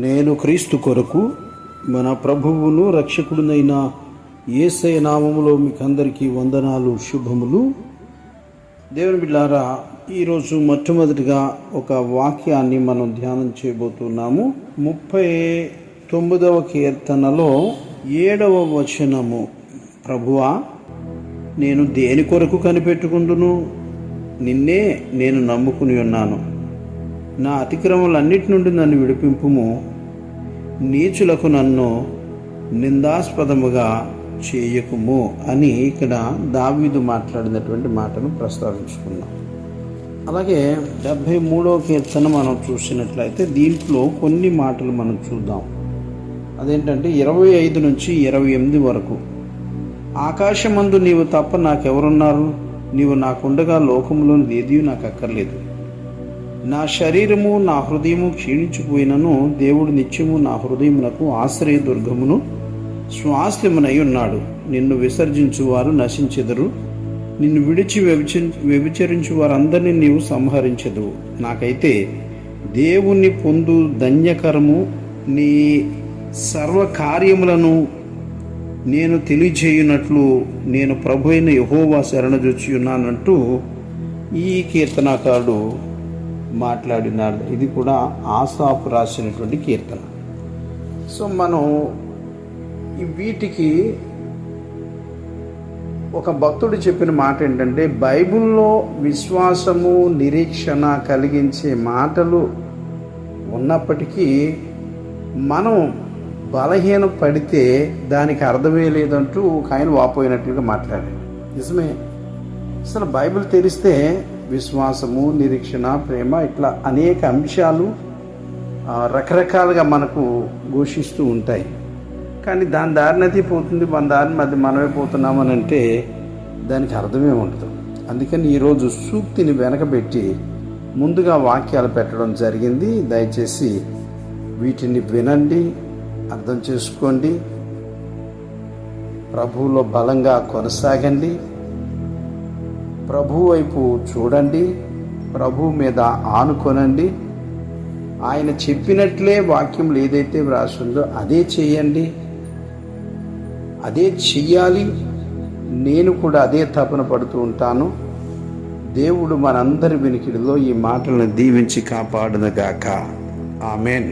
నేను క్రీస్తు కొరకు మన ప్రభువును రక్షకుడునైన యేసయ్య నామములో మీకందరికీ వందనాలు, శుభములు. దేవుని బిడ్డలారా, ఈరోజు మొట్టమొదటిగా ఒక వాక్యాన్ని మనం ధ్యానం చేయబోతున్నాము. 39వ కీర్తనలో 7వ వచనము. ప్రభువా, నేను దేని కొరకు కనిపెట్టుకుందును? నిన్నే నేను నమ్ముకుని ఉన్నాను. నా అతిక్రమములన్నిటి నుండి నన్ను విడిపింపుము. నీచులకు నన్ను నిందాస్పదముగా చేయకుము అని ఇక్కడ దావీదు మాట్లాడినటువంటి మాటను ప్రస్తావించుకున్నాం. అలాగే 73వ కీర్తన మనం చూసినట్లయితే దీంట్లో కొన్ని మాటలు మనం చూద్దాం. అదేంటంటే 25 నుంచి 28 వరకు. ఆకాశమందు నీవు తప్ప నాకెవరున్నారు? నీవు నాకుండగా లోకములోని ఏదీ నాకు అక్కర్లేదు. నా శరీరము నా హృదయము క్షీణించిపోయినను దేవుడు నిత్యము నా హృదయమునకు ఆశ్రయదుర్గమును స్వాస్థ్యమునై ఉన్నాడు. నిన్ను విసర్జించువారు నశించెదరు. నిన్ను విడిచి వ్యభిచరించు వారందరినీ నీవు సంహరించెదవు. నాకైతే దేవుణ్ణి పొందు ధన్యకరము. నీ సర్వకార్యములను నేను తెలియజేయునట్లు నేను ప్రభు అయిన యెహోవా శరణజొచ్చి ఉన్నానంటూ ఈ కీర్తనాకారుడు మాట్లాడినాడు. ఇది కూడా ఆసాపు రాసినటువంటి కీర్తన. సో మనం వీటికి ఒక భక్తుడు చెప్పిన మాట ఏంటంటే, బైబిల్లో విశ్వాసము నిరీక్షణ కలిగించే మాటలు ఉన్నప్పటికీ మనం బలహీన పడితే దానికి అర్థమే లేదంటూ ఒక ఆయన వాపోయినట్లుగా మాట్లాడాడు. నిజమే. అసలు బైబిల్ తెలిస్తే విశ్వాసము, నిరీక్షణ, ప్రేమ ఇట్లా అనేక అంశాలు రకరకాలుగా మనకు ఘోషిస్తూ ఉంటాయి. కానీ దాని దారినది పోతుంది, మన దారిని మధ్య మనమే పోతున్నామని అంటే దానికి అర్థమే ఉండదు. అందుకని ఈరోజు సూక్తిని వెనకబెట్టి ముందుగా వాక్యాలు పెట్టడం జరిగింది. దయచేసి వీటిని వినండి, అర్థం చేసుకోండి, ప్రభువులో బలంగా కొనసాగండి, ప్రభు వైపు చూడండి, ప్రభు మీద ఆనుకొనండి. ఆయన చెప్పినట్లే వాక్యంలో ఏదైతే వ్రాసిందో అదే చేయండి, అదే చెయ్యాలి. నేను కూడా అదే తపన పడుతూ ఉంటాను. దేవుడు మనందరి వినికిడిలో ఈ మాటలను దీవించి కాపాడునుగాక. ఆమేన్.